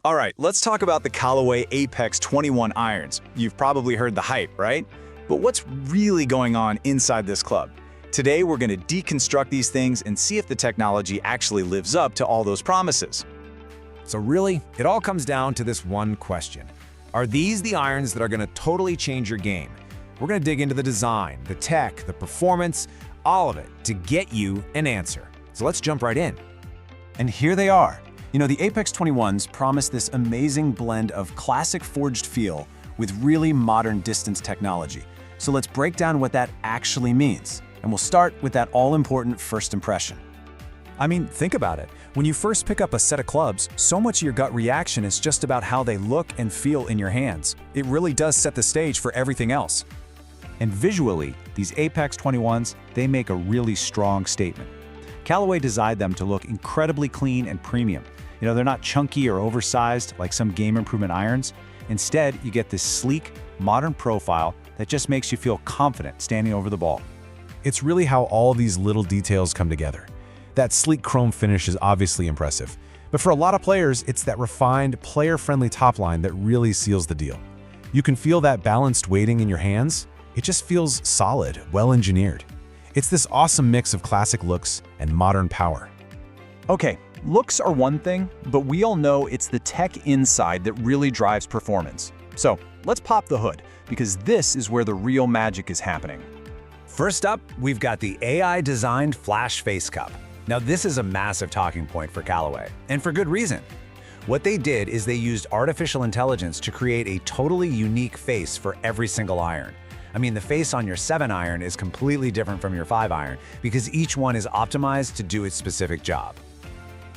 All right, let's talk about the Callaway Apex 21 irons. You've probably heard the hype, right? But what's really going on inside this club? Today, we're going to deconstruct these things and see if the technology actually lives up to all those promises. So really, it all comes down to this one question. Are these the irons that are going to totally change your game? We're going to dig into the design, the tech, the performance, all of it to get you an answer. So let's jump right in. And here they are. You know, the Apex 21s promise this amazing blend of classic forged feel with really modern distance technology. So let's break down what that actually means. And we'll start with that all-important first impression. I mean, think about it. When you first pick up a set of clubs, so much of your gut reaction is just about how they look and feel in your hands. It really does set the stage for everything else. And visually, these Apex 21s, they make a really strong statement. Callaway designed them to look incredibly clean and premium. You know, they're not chunky or oversized like some game improvement irons. Instead, you get this sleek, modern profile that just makes you feel confident standing over the ball. It's really how all these little details come together. That sleek chrome finish is obviously impressive, but for a lot of players, it's that refined, player-friendly top line that really seals the deal. You can feel that balanced weighting in your hands. It just feels solid, well-engineered. It's this awesome mix of classic looks and modern power. Okay, looks are one thing, but we all know it's the tech inside that really drives performance. So let's pop the hood, because this is where the real magic is happening. First up, we've got the AI-designed Flash Face Cup. Now, this is a massive talking point for Callaway, and for good reason. What they did is they used artificial intelligence to create a totally unique face for every single iron. I mean, the face on your 7-iron is completely different from your 5-iron because each one is optimized to do its specific job.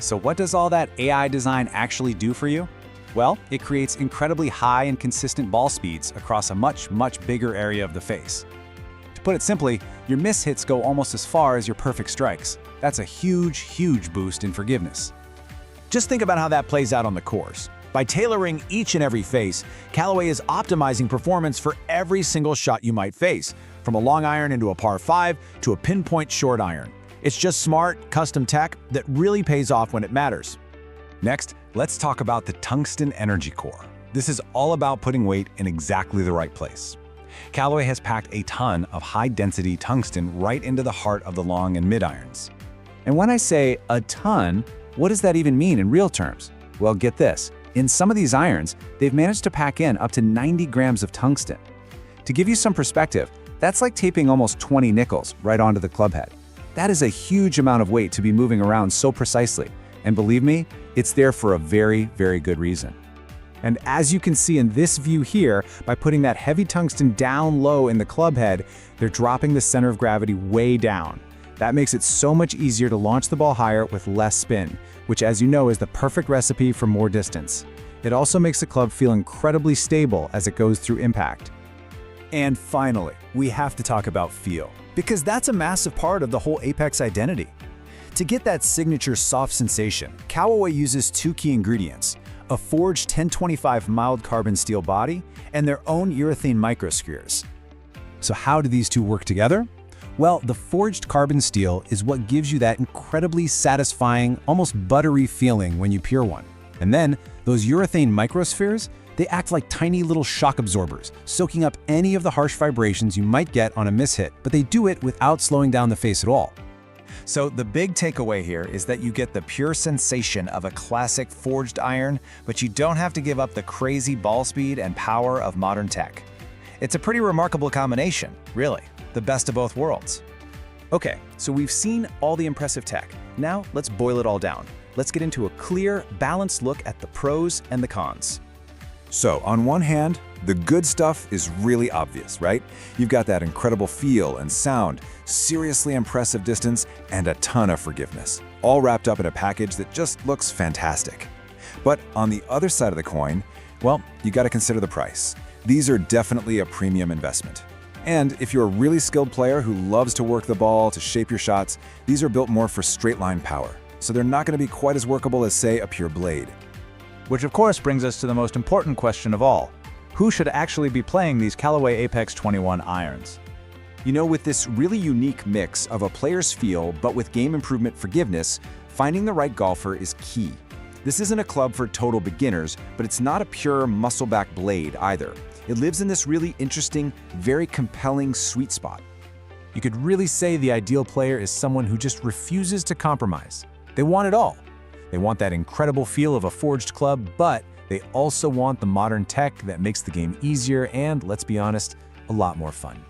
So what does all that AI design actually do for you? Well, it creates incredibly high and consistent ball speeds across a much bigger area of the face. To put it simply, your miss hits go almost as far as your perfect strikes. That's a huge boost in forgiveness. Just think about how that plays out on the course. By tailoring each and every face, Callaway is optimizing performance for every single shot you might face, from a long iron into a par 5 to a pinpoint short iron. It's just smart, custom tech that really pays off when it matters. Next, let's talk about the Tungsten Energy Core. This is all about putting weight in exactly the right place. Callaway has packed a ton of high-density tungsten right into the heart of the long and mid-irons. And when I say a ton, what does that even mean in real terms? Well, get this. In some of these irons, they've managed to pack in up to 90 grams of tungsten. To give you some perspective, that's like taping almost 20 nickels right onto the club head. That is a huge amount of weight to be moving around so precisely. And believe me, it's there for a very good reason. And as you can see in this view here, by putting that heavy tungsten down low in the club head, they're dropping the center of gravity way down. That makes it so much easier to launch the ball higher with less spin, which, as you know, is the perfect recipe for more distance. It also makes the club feel incredibly stable as it goes through impact. And finally, we have to talk about feel, because that's a massive part of the whole Apex identity. To get that signature soft sensation, Callaway uses two key ingredients: a forged 1025 mild carbon steel body and their own urethane microspheres. So how do these two work together? Well, the forged carbon steel is what gives you that incredibly satisfying, almost buttery feeling when you pure one. And then, those urethane microspheres, they act like tiny little shock absorbers, soaking up any of the harsh vibrations you might get on a mishit, but they do it without slowing down the face at all. So the big takeaway here is that you get the pure sensation of a classic forged iron, but you don't have to give up the crazy ball speed and power of modern tech. It's a pretty remarkable combination, really. The best of both worlds. Okay, so we've seen all the impressive tech. Now let's boil it all down. Let's get into a clear, balanced look at the pros and the cons. So on one hand, the good stuff is really obvious, right? You've got that incredible feel and sound, seriously impressive distance, and a ton of forgiveness, all wrapped up in a package that just looks fantastic. But on the other side of the coin, well, you got to consider the price. These are definitely a premium investment. And if you're a really skilled player who loves to work the ball to shape your shots, these are built more for straight-line power, so they're not going to be quite as workable as, say, a pure blade. Which of course brings us to the most important question of all. Who should actually be playing these Callaway Apex 21 irons? You know, with this really unique mix of a player's feel but with game improvement forgiveness, finding the right golfer is key. This isn't a club for total beginners, but it's not a pure muscle-back blade either. It lives in this really interesting, very compelling sweet spot. You could really say the ideal player is someone who just refuses to compromise. They want it all. They want that incredible feel of a forged club, but they also want the modern tech that makes the game easier and, let's be honest, a lot more fun.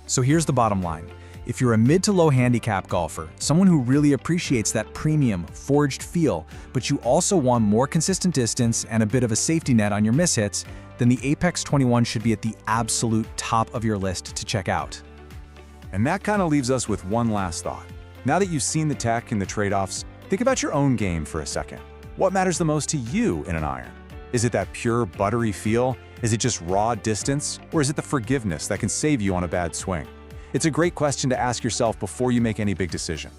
So here's the bottom line. If you're a mid to low handicap golfer, someone who really appreciates that premium, forged feel, but you also want more consistent distance and a bit of a safety net on your mishits, then the Apex 21 should be at the absolute top of your list to check out. And that kind of leaves us with one last thought. Now that you've seen the tech and the trade-offs, think about your own game for a second. What matters the most to you in an iron? Is it that pure, buttery feel? Is it just raw distance? Or is it the forgiveness that can save you on a bad swing? It's a great question to ask yourself before you make any big decision.